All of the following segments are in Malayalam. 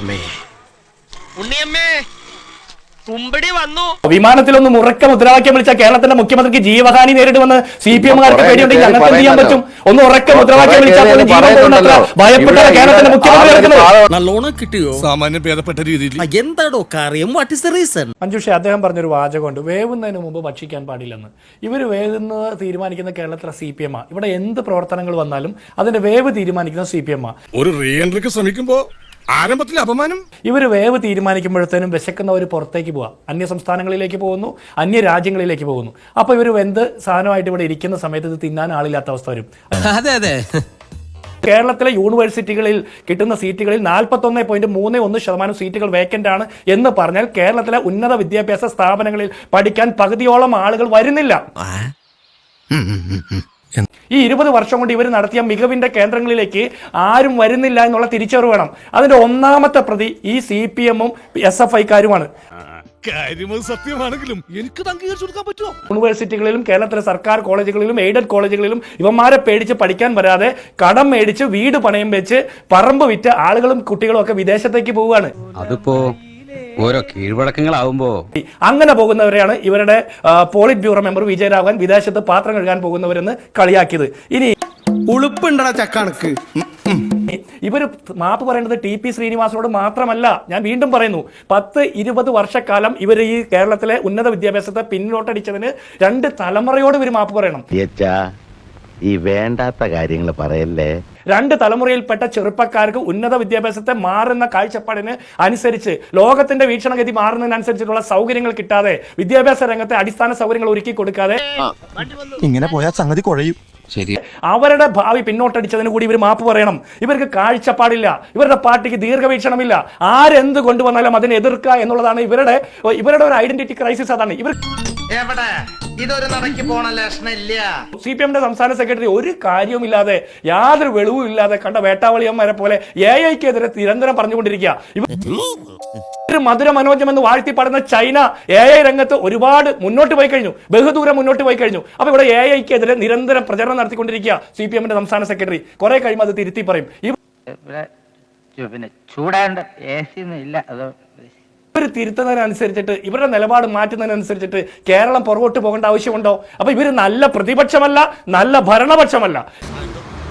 ഉണ്ണിയമ്മേ കുമ്പടി വന്നു. വിമാനത്തിലൊന്നും ഉറക്ക മുദ്രാവാക്യം വിളിച്ച കേരളത്തിന്റെ മുഖ്യമന്ത്രിക്ക് ജീവഹാനി നേരിടുമെന്ന് CPM-കാർക്ക് പേടിയുണ്ടെങ്കിൽ ഞങ്ങൾക്ക് എന്ത് ചെയ്യാൻ പറ്റും? ഒന്ന് ഉറക്ക മുദ്രാവാക്യം വിളിച്ചാൽ പോലും ജീവൻ പോകുന്നത്ര ഭയപ്പെട്ട കേരളത്തിന്റെ മുഖ്യമന്ത്രി നല്ലോണം കിട്ടിയോ? സാമാന്യം ഭേദപ്പെട്ട രീതിയിൽ എന്താടോ കാര്യം? What is the reason? Manjusha അദ്ദേഹം പറഞ്ഞൊരു വാചകമുണ്ട്, വേവുന്നതിന് മുമ്പ് ഭക്ഷിക്കാൻ പാടില്ലെന്ന്. ഇവർ വേവുന്നത് തീരുമാനിക്കുന്ന കേരളത്തിലെ CPM-ആ. ഇവിടെ എന്ത് പ്രവർത്തനങ്ങൾ വന്നാലും അതിന്റെ വേവ് തീരുമാനിക്കുന്ന CPM-ആ. ഒരു റീ എൻട്രിക്ക് ശ്രമിക്കുമ്പോ ആരംഭത്തിൽ അപമാനം. ഇവർ വേവ് തീരുമാനിക്കുമ്പോഴത്തേനും വിശക്കുന്നവർ പുറത്തേക്ക് പോവാം, അന്യ സംസ്ഥാനങ്ങളിലേക്ക് പോകുന്നു, അന്യ രാജ്യങ്ങളിലേക്ക് പോകുന്നു. അപ്പൊ ഇവർ എന്ത് സാധനമായിട്ട് ഇവിടെ ഇരിക്കുന്ന സമയത്ത് ഇത് തിന്നാൻ ആളില്ലാത്ത അവസ്ഥ വരും. അതെ അതെ. കേരളത്തിലെ യൂണിവേഴ്സിറ്റികളിൽ കിട്ടുന്ന സീറ്റുകളിൽ 41.31% സീറ്റുകൾ വേക്കന്റ് ആണ് എന്ന് പറഞ്ഞാൽ കേരളത്തിലെ ഉന്നത വിദ്യാഭ്യാസ സ്ഥാപനങ്ങളിൽ പഠിക്കാൻ പകുതിയോളം ആളുകൾ വരുന്നില്ല. ഈ 20 വർഷം കൊണ്ട് ഇവർ നടത്തിയ മികവിന്റെ കേന്ദ്രങ്ങളിലേക്ക് ആരും വരുന്നില്ല എന്നുള്ള തിരിച്ചറിവ് വേണം. അതിന്റെ ഒന്നാമത്തെ പ്രതി ഈ CPM-ഉം SFI-ക്കാരുമാണ്. സത്യമാണെങ്കിലും എനിക്ക് അംഗീകരിച്ചു കൊടുക്കാൻ പറ്റുമോ? യൂണിവേഴ്സിറ്റികളിലും കേരളത്തിലെ സർക്കാർ കോളേജുകളിലും എയ്ഡഡ് കോളേജുകളിലും ഇവന്മാരെ പേടിച്ച് പഠിക്കാൻ വരാതെ കടം മേടിച്ച് വീട് പണയം വെച്ച് പറമ്പ് വിറ്റ് ആളുകളും കുട്ടികളും ഒക്കെ വിദേശത്തേക്ക് പോവുകയാണ്. അതിപ്പോ ഓരോ കീഴ്വഴക്കങ്ങളാവുമ്പോ അങ്ങനെ പോകുന്നവരെയാണ് ഇവരുടെ പോളിറ്റ് ബ്യൂറോ മെമ്പർ വിജയരാഘവൻ വിദേശത്ത് പാത്രം കഴുകാൻ പോകുന്നവരെന്ന് കളിയാക്കിയത്. ഇനി ഉളുപ്പുണ്ടടാ ചക്കണക്ക്. ഇവർ മാപ്പ് പറയേണ്ടത് TP ശ്രീനിവാസനോട് മാത്രമല്ല. ഞാൻ വീണ്ടും പറയുന്നു, 10-20 വർഷക്കാലം ഇവർ ഈ കേരളത്തിലെ ഉന്നത വിദ്യാഭ്യാസത്തെ പിന്നോട്ടടിച്ചതിന് 2 തലമുറയോട് ഇവർ മാപ്പ് പറയണം. ഈ വേണ്ടാത്ത കാര്യങ്ങൾ പറയല്ലേ. 2 തലമുറയിൽപ്പെട്ട ചെറുപ്പക്കാർക്ക് ഉന്നത വിദ്യാഭ്യാസത്തെ മാറുന്ന കാഴ്ചപ്പാടിന് അനുസരിച്ച് ലോകത്തിന്റെ വീക്ഷണഗതി മാറുന്നതിനനുസരിച്ചിട്ടുള്ള സൗകര്യങ്ങൾ കിട്ടാതെ വിദ്യാഭ്യാസ രംഗത്തെ അടിസ്ഥാന സൗകര്യങ്ങൾ ഒരുക്കി കൊടുക്കാതെ ഇങ്ങനെ പോയാൽ സംഗതി കുഴയും. ശരി, അവരുടെ ഭാവി പിന്നോട്ടടിച്ചതിന് കൂടി ഇവർ മാപ്പ് പറയണം. ഇവർക്ക് കാഴ്ചപ്പാടില്ല, ഇവരുടെ പാർട്ടിക്ക് ദീർഘവീക്ഷണമില്ല. ആരെന്ത് കൊണ്ടുവന്നാലും അതിനെ എതിർക്കുക എന്നുള്ളതാണ് ഇവരുടെ ഒരു ഐഡന്റിറ്റി ക്രൈസിസ്. അതാണ് ഇവർ. ഇതൊരു നടക്കി പോണ ലക്ഷണില്ല. CPM-ന്റെ സംസ്ഥാന സെക്രട്ടറി ഒരു കാര്യവുമില്ലാതെ യാതൊരു വെളിവും ഇല്ലാതെ കണ്ട വേട്ടാവളിയന്മാരെ പോലെ AI-ക്കെതിരെ നിരന്തരം പറഞ്ഞുകൊണ്ടിരിക്കുക. മധുര മനോജം എന്ന് വാഴ്ത്തി പാടുന്ന ചൈന AI രംഗത്ത് ഒരുപാട് മുന്നോട്ട് പോയി കഴിഞ്ഞു, ബഹുദൂരം മുന്നോട്ട് പോയി കഴിഞ്ഞു. അപ്പൊ ഇവിടെ AI-ക്കെതിരെ നിരന്തരം പ്രചരണം നടത്തിക്കൊണ്ടിരിക്കുക CPM-ന്റെ സംസ്ഥാന സെക്രട്ടറി. കുറെ കഴിയുമ്പോൾ അത് തിരുത്തി പറയും. ഇവർ തിരുത്തുന്നതിനനുസരിച്ചിട്ട് ഇവരുടെ നിലപാട് മാറ്റുന്നതിനനുസരിച്ചിട്ട് കേരളം പുറകോട്ട് പോകേണ്ട ആവശ്യമുണ്ടോ? അപ്പൊ ഇവർ നല്ല പ്രതിപക്ഷമല്ല, നല്ല ഭരണപക്ഷമല്ല.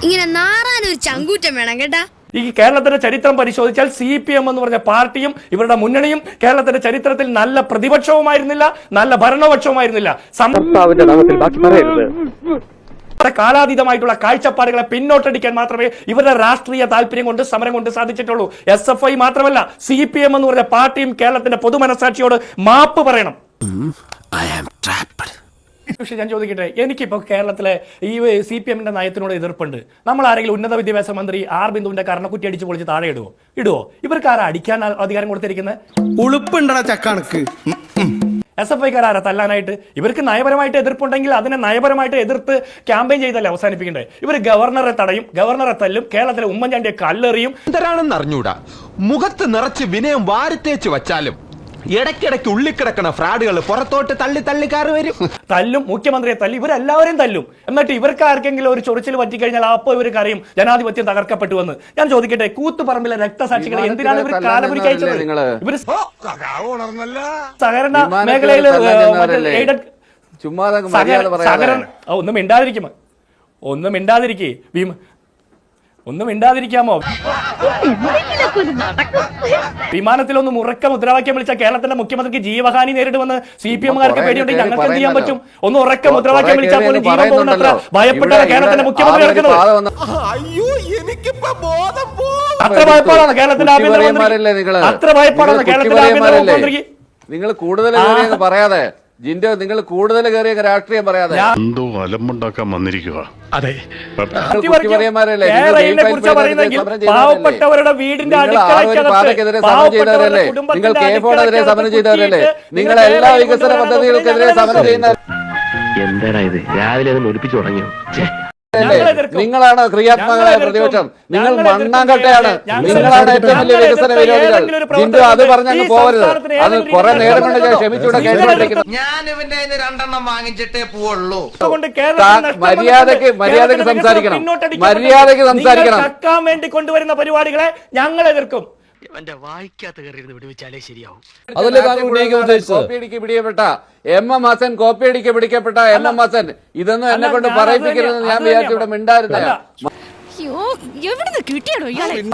ഇങ്ങനെ നാറാനൊരു ചങ്കൂറ്റം വേണം കേട്ടാ. ഈ കേരളത്തിന്റെ ചരിത്രം പരിശോധിച്ചാൽ CPM എന്ന് പറഞ്ഞ പാർട്ടിയും ഇവരുടെ മുന്നണിയും കേരളത്തിന്റെ ചരിത്രത്തിൽ നല്ല പ്രതിപക്ഷവുമായിരുന്നില്ല, നല്ല ഭരണപക്ഷവുമായിരുന്നില്ല. കാലാതീതമായിട്ടുള്ള കാഴ്ചപ്പാടുകളെ പിന്നോട്ടടിക്കാൻ മാത്രമേ ഇവരുടെ രാഷ്ട്രീയ താല്പര്യം കൊണ്ട് സമരം കൊണ്ട് സാധിച്ചിട്ടുള്ളൂ. SFI മാത്രമല്ല, CPM എന്ന് പറഞ്ഞ പാർട്ടിയും കേരളത്തിന്റെ പൊതുമനസാക്ഷിയോട് മാപ്പ് പറയണം. പക്ഷെ ഞാൻ ചോദിക്കട്ടെ, എനിക്കിപ്പോ കേരളത്തിലെ ഈ CPM-ന്റെ നയത്തിനോട് എതിർപ്പുണ്ട്. നമ്മൾ ആരെങ്കിലും ഉന്നത വിദ്യാഭ്യാസ മന്ത്രി R ബിന്ദുവിന്റെ കർണക്കുറ്റി അടിച്ച് പൊളിച്ച് താഴെ ഇടുവോ? ഇവർക്ക് ആരാ അടിക്കാൻ അധികാരം കൊടുത്തിരിക്കുന്നത്? ഉളുപ്പുണ്ടടാ ചക്കണക്ക്. SFI-ക്കാരാ തല്ലാനായിട്ട്? ഇവർക്ക് നയപരമായിട്ട് എതിർപ്പുണ്ടെങ്കിൽ അതിനെ നയപരമായിട്ട് എതിർത്ത് ക്യാമ്പയിൻ ചെയ്തല്ലേ അവസാനിപ്പിക്കണ്ടേ? ഇവർ ഗവർണറെ തടയും, ഗവർണറെ തല്ലും, കേരളത്തിലെ ഉമ്മൻചാണ്ടിയെ കല്ലെറിയും. എന്തരാണെന്ന് അറിഞ്ഞൂടാ, മുഖത്ത് നിറച്ച് വിനയം വാരിത്തേച്ച് വച്ചാലും ഇടയ്ക്കിടയ്ക്ക് ഉള്ളിക്കിടക്കണ ഫ്രാഡുകൾ പുറത്തോട്ട് തള്ളിക്കാറ് വരും. തല്ലും, മുഖ്യമന്ത്രിയെ തല്ലി, ഇവരെല്ലാവരെയും തല്ലും. എന്നിട്ട് ഇവർക്ക് ആർക്കെങ്കിലും ഒരു ചൊറിച്ചിൽ പറ്റിക്കഴിഞ്ഞാൽ അപ്പോൾ ഇവർ കറിയും ജനാധിപത്യം തകർക്കപ്പെട്ടു എന്ന്. ഞാൻ ചോദിക്കട്ടെ, കൂത്തുപറമ്പിലെ രക്തസാക്ഷികളെ എന്തിനാണ് ഇവർ കാലപുരിക്കയച്ചത്? ഇവർ സഹകരണ മേഖലയിൽ ഒന്നും മിണ്ടാതിരിക്കാമോ? വിമാനത്തിലൊന്നും ഉറക്ക മുദ്രാവാക്യം വിളിച്ച കേരളത്തിന്റെ മുഖ്യമന്ത്രിക്ക് ജീവഹാനി നേരിടുമെന്ന് CPM-കാർക്ക് പേടിയുണ്ടെങ്കിൽ ഞങ്ങൾക്ക് എന്ത് ചെയ്യാൻ പറ്റും? ഒന്ന് ഉറക്ക മുദ്രാവാക്യം വിളിച്ചാൽ പോലും ജീവൻ പോകുന്നത്ര ഭയപ്പെട്ട കേരളത്തിന്റെ മുഖ്യമന്ത്രി നടക്കുന്നത്. അത്ര ഭയപ്പാടാണ് കേരളത്തിന്റെ ആഭ്യന്തരമന്ത്രി. അത്ര ഭയപ്പാടാണ് കേരളത്തിന്റെ ആഭ്യന്തരമന്ത്രിക്ക്. നിങ്ങൾ കൂടുതൽ പറയാതെ ജിൻഡോ, നിങ്ങൾ കൂടുതൽ കയറിയ രാഷ്ട്രീയം പറയാതെ എന്തോ അലമ്പുണ്ടാക്കാൻ വന്നിരിക്കുക. അതെ, പാവപ്പെട്ടവരുടെ വീടിന്റെ അടുക്കളയ്ക്കെതിരെ നിങ്ങൾ K4-നെതിരെ സമരം ചെയ്തവരല്ലേ? നിങ്ങൾ എല്ലാ വികസന പദ്ധതികൾക്കെതിരെ സമരം ചെയ്യുന്ന എന്താ ഇത്? രാവിലെ അത് ഒലിപ്പിച്ചു തുടങ്ങിയോ? നിങ്ങളാണ് ക്രിയാത്മകമായ പ്രതിപക്ഷം. നിങ്ങൾ മണ്ണാങ്കട്ടയാണ്. നിങ്ങളാണ് ഏറ്റവും വലിയ വികസന വിരോധികൾ. ജിൻഡോ, അത് പറഞ്ഞങ്ങ് പോവരുത്. അത് കുറെ നേരം കൊണ്ട് ക്ഷമിച്ചൂടെ കേട്ടുകൊണ്ടിരിക്കുന്നു. ഞാൻ ഇവന്റെ 2 വാങ്ങിച്ചിട്ടേ പോവുള്ളൂ. മര്യാദക്ക് സംസാരിക്കണം. മര്യാദക്ക് സംസാരിക്കണം. വേണ്ടി കൊണ്ടുവരുന്ന പരിപാടികളെ ഞങ്ങൾ എതിർക്കും. എന്റെ വായിക്കാത്ത കയറി വിടുവിച്ചാലേ ശരിയാവും. അതല്ലേ താങ്കൾ ഉന്നയിക്കാൻ ഉദ്ദേശിച്ചത്? കോപ്പിയടിക്ക് പിടിക്കപ്പെട്ട എം.എം. ഹസൻ, കോപ്പിയടിക്ക് പിടിക്കപ്പെട്ട എം.എം. ഹസൻ, ഇതൊന്നും എന്നെ കൊണ്ട് പറയിപ്പിക്കരുതെന്ന് ഞാൻ വിചാരിച്ചു ഇവിടെ മിണ്ടായിരുന്ന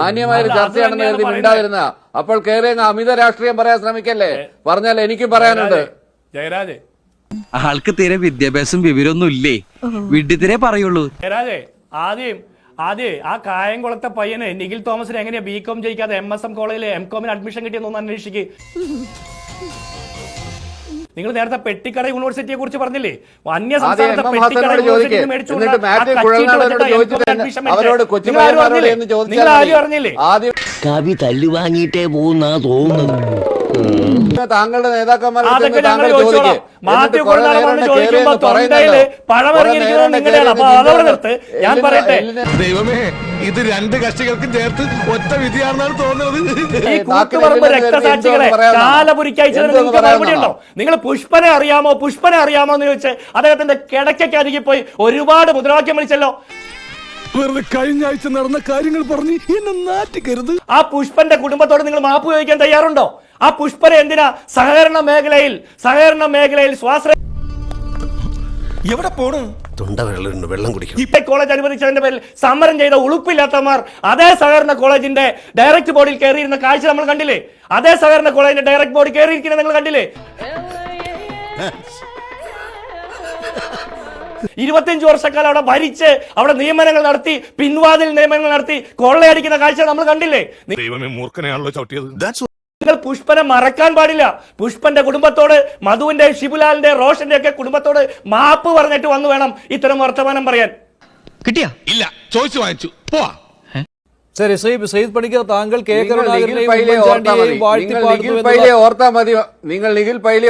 മാന്യമായ ഒരു ചർച്ചയാണെന്ന് കരുതി മിണ്ടായിരുന്ന. അപ്പോൾ കയറി അമിത രാഷ്ട്രീയം പറയാൻ ശ്രമിക്കല്ലേ? പറഞ്ഞാൽ എനിക്കും പറയാനുണ്ട്. ജയരാജേ, ആൾക്ക് തീരെ വിദ്യാഭ്യാസം വിവരമൊന്നും ഇല്ലേ, വിഡ്ഢിത്തിരെ പറയുള്ളൂ. ജയരാജേ, ആദ്യം ആ കായംകുളത്തെ പയ്യന് നിഖിൽ തോമസിന് എങ്ങനെയാ ബികോം ജയിക്കാതെ MSM കോളേജിൽ എംകോമിന് അഡ്മിഷൻ കിട്ടിയെന്നൊന്ന് അന്വേഷിക്ക്. നിങ്ങൾ നേരത്തെ പെട്ടിക്കട യൂണിവേഴ്സിറ്റിയെ കുറിച്ച് പറഞ്ഞില്ലേ? അന്യ സംസ്ഥാനത്തെ പെട്ടിക്കട യൂണിവേഴ്സിറ്റി നിങ്ങൾ ആരും അറിഞ്ഞില്ലേ? കവി തല്ലു വാങ്ങിയിട്ടേ പോകുന്നാ തോന്നുന്നത്. താങ്കളുടെ അതൊക്കെ ഞങ്ങൾ ചോദിച്ചോളാം. മാത്യു കൊള്ളാൻ വന്ന് ചോദിക്കുമ്പോ തൊണ്ടയില് പഴമിറങ്ങിയിരിക്കുന്നത് നിങ്ങളുടെയാണ്. അപ്പൊ അതോടെ നിർത്ത്. ഞാൻ പറയട്ടെ, ദൈവമേ, ഇത് രണ്ട് കക്ഷികൾക്കും ചേർത്ത് ഒറ്റ വിധിയാണെന്നാണ് തോന്നുന്നത്. ഈ കൂത്തുപറമ്പ് രക്തസാക്ഷികളെ കാലപുരിക്കയച്ചതിന് നിങ്ങൾക്ക് മറുപടി ഉണ്ടോ? നിങ്ങൾ പുഷ്പനെ അറിയാമോ എന്ന് ചോദിച്ച് അദ്ദേഹത്തിന്റെ കിടക്കൊക്കെ അരികെ പോയി ഒരുപാട് മുദ്രാവാക്യം വിളിച്ചല്ലോ. വെറുതെ കഴിഞ്ഞ ആഴ്ച നടന്ന കാര്യങ്ങൾ പറഞ്ഞ് എന്നെ നാറ്റിക്കരുത്. ആ പുഷ്പന്റെ കുടുംബത്തോട് നിങ്ങൾ മാപ്പ് ചോദിക്കാൻ തയ്യാറുണ്ടോ? ആ പുഷ്പനെ എന്തിനാ സഹകരണ മേഖലയിൽ സ്വാശ്രയ എവിടെ പോണു? വെള്ളം കുടിക്കണം. ഇപ്പൊ കോളേജ് അനുവദിച്ചതിന്റെ പേരിൽ സമരം ചെയ്ത ഉളുപ്പില്ലാത്തമാർ അതേ സഹകരണ കോളേജിന്റെ ഡയറക്ട് ബോർഡിൽ കയറിയിരുന്ന കാഴ്ച നമ്മൾ കണ്ടില്ലേ? അതേ സഹകരണ കോളേജിന്റെ ഡയറക്ട് ബോർഡിൽ കയറിയിരിക്കുന്നത് നിങ്ങൾ കണ്ടില്ലേ? 25 വർഷക്കാലം അവിടെ ഭരിച്ച് അവിടെ നിയമനങ്ങൾ നടത്തി, പിൻവാതിൽ നിയമനങ്ങൾ നടത്തി കൊള്ളയടിക്കുന്ന കാഴ്ച നമ്മൾ കണ്ടില്ലേ? ദൈവമേ, മൂർഖനെയാണല്ലോ ചവിട്ടിയത്. നിങ്ങൾ പുഷ്പനെ മറക്കാൻ പാടില്ല. പുഷ്പന്റെ കുടുംബത്തോട്, മധുവിന്റെ, ഷിബുലാലിന്റെ, റോഷന്റെ ഒക്കെ കുടുംബത്തോട് മാപ്പ് പറഞ്ഞിട്ട് വന്നു വേണം ഇത്തരം വർത്തമാനം പറയാൻ. കിട്ടിയാ? ഇല്ല, ചോദിച്ചു വാങ്ങിച്ചു. പോവാ. ശരി, ശ്രീ പണിക്കർ, താങ്കൾ നിങ്ങൾ നിഖിൽ പൈലയെ ഓർത്താ മതി കേട്ടോ. നിങ്ങൾ നിഖിൽ പൈലയെ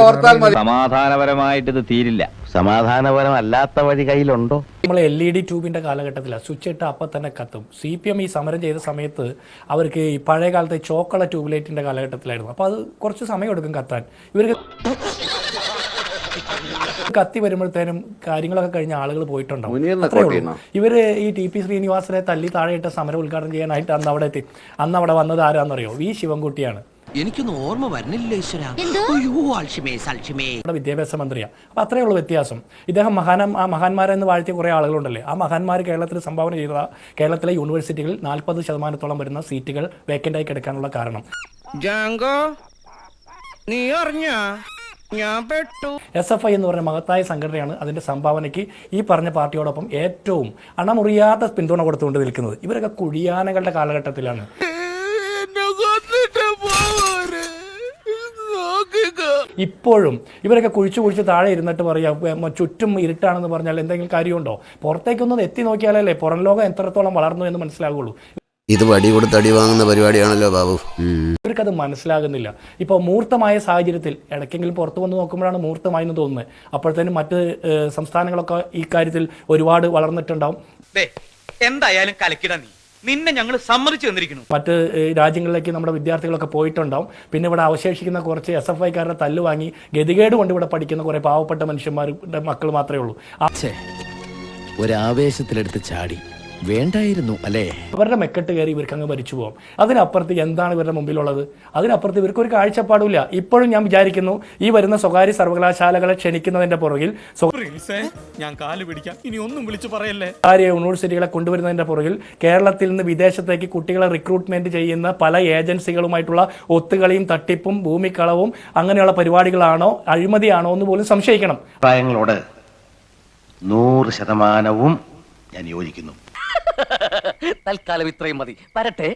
ഓർത്താൽ മതി. സമാധാനപരമായിട്ട് ഇത് തീരില്ല. സമാധാനപരമല്ലാത്ത വഴി കയ്യിലുണ്ടോ? നമ്മൾ LED ട്യൂബിന്റെ കാലഘട്ടത്തിലാണ്. സ്വിച്ച് ഇട്ട് അപ്പം തന്നെ കത്തും. CPM ഈ സമരം ചെയ്ത സമയത്ത് അവർക്ക് ഈ പഴയ കാലത്തെ ചോക്കള ട്യൂബ്ലൈറ്റിന്റെ കാലഘട്ടത്തിലായിരുന്നു. അപ്പോൾ അത് കുറച്ച് സമയം എടുക്കും കത്താൻ. ഇവർക്ക് കത്തി വരുമ്പോഴത്തേനും കാര്യങ്ങളൊക്കെ കഴിഞ്ഞ ആളുകൾ പോയിട്ടുണ്ടാവും. ഇവര് ഈ TP ശ്രീനിവാസനെ തല്ലി താഴെയിട്ട സമരം ഉദ്ഘാടനം ചെയ്യാനായിട്ട് അന്ന് അവിടെ വന്നത് ആരാന്നറിയോ? വി ശിവൻകുട്ടിയാണ്. എനിക്കൊന്നും ഓർമ്മ വരുന്നില്ല. വിദ്യാഭ്യാസ മന്ത്രിയാണ്. അപ്പൊ അത്രയേ ഉള്ളൂ വ്യത്യാസം. ഇദ്ദേഹം മഹാന്മാരെന്ന് വാഴ്ത്തിയ കുറെ ആളുകളുണ്ടല്ലേ, ആ മഹാന്മാർ കേരളത്തിൽ സംഭാവന ചെയ്ത കേരളത്തിലെ യൂണിവേഴ്സിറ്റികളിൽ 40% വരുന്ന സീറ്റുകൾ വേക്കൻ്റായി കിടക്കാനുള്ള കാരണം നീ അറിഞ്ഞ SFI എന്ന് പറഞ്ഞ മഹത്തായ സംഘടനയാണ് അതിന്റെ സംഭാവനയ്ക്ക് ഈ പറഞ്ഞ പാർട്ടിയോടൊപ്പം ഏറ്റവും അണമുറിയാത്ത പിന്തുണ കൊടുത്തുകൊണ്ട് നിൽക്കുന്നത്. ഇവരൊക്കെ കുഴിയാനകളുടെ കാലഘട്ടത്തിലാണ്. ഇപ്പോഴും ഇവരൊക്കെ കുഴിച്ച് താഴെ ഇരുന്നിട്ട് പറയാം ചുറ്റും ഇരുട്ടാണെന്ന് പറഞ്ഞാൽ എന്തെങ്കിലും കാര്യമുണ്ടോ? പുറത്തേക്കൊന്നും എത്തി നോക്കിയാലല്ലേ പുറം ലോകം എത്രത്തോളം വളർന്നു എന്ന് മനസ്സിലാകുള്ളൂ. ഇത് വടി കൊടുത്ത് അടി വാങ്ങുന്ന പരിപാടിയാണല്ലോ ബാബു. ഇവർക്കത് മനസ്സിലാകുന്നില്ല. ഇപ്പോൾ മൂർത്തമായ സാഹചര്യത്തിൽ ഇടയ്ക്കെങ്കിലും പുറത്തു വന്ന് നോക്കുമ്പോഴാണ് മൂർത്തമായി എന്ന് തോന്നുന്നത്. അപ്പോഴത്തേനും മറ്റ് സംസ്ഥാനങ്ങളൊക്കെ ഈ കാര്യത്തിൽ ഒരുപാട് വളർന്നിട്ടുണ്ടാവും. എന്തായാലും കലക്കിട നിന്നെ ഞങ്ങൾ സമ്മതിച്ചു തന്നിരിക്കുന്നു. മറ്റ് രാജ്യങ്ങളിലേക്ക് നമ്മുടെ വിദ്യാർത്ഥികളൊക്കെ പോയിട്ടുണ്ടാവും. പിന്നെ ഇവിടെ അവശേഷിക്കുന്ന കുറച്ച് SFIക്കാരുടെ തല്ല് വാങ്ങി ഗതികേട് കൊണ്ട് ഇവിടെ പഠിക്കുന്ന കുറെ പാവപ്പെട്ട മനുഷ്യന്മാരുടെ മക്കൾ മാത്രമേ ഉള്ളൂ. ഒരാവേശത്തിലെടുത്ത് ചാടി വേണ്ടായിരുന്നു അല്ലേ? അവരുടെ മെക്കെട്ട് കയറി ഇവർക്ക് അങ്ങ് ഭരിച്ചു പോകും. അതിനപ്പുറത്ത് എന്താണ് ഇവരുടെ മുമ്പിലുള്ളത്? അതിനപ്പുറത്ത് ഇവർക്ക് ഒരു കാഴ്ചപ്പാടില്ല. ഇപ്പോഴും ഞാൻ വിചാരിക്കുന്നു ഈ വരുന്ന സ്വകാര്യ സർവകലാശാലകളെ ക്ഷണിക്കുന്നതിന്റെ പുറകിൽ സ്വകാര്യ യൂണിവേഴ്സിറ്റികളെ കൊണ്ടുവരുന്നതിന്റെ പുറകിൽ കേരളത്തിൽ നിന്ന് വിദേശത്തേക്ക് കുട്ടികളെ റിക്രൂട്ട്മെന്റ് ചെയ്യുന്ന പല ഏജൻസികളുമായിട്ടുള്ള ഒത്തുകളിയും തട്ടിപ്പും ഭൂമിക്കളവും അങ്ങനെയുള്ള പരിപാടികളാണോ, അഴിമതിയാണോ എന്ന് പോലും സംശയിക്കണം. അഭിപ്രായങ്ങളോട് 100% ഞാൻ യോജിക്കുന്നു. തൽക്കാലം ഇത്രയും മതി. വരട്ടെ.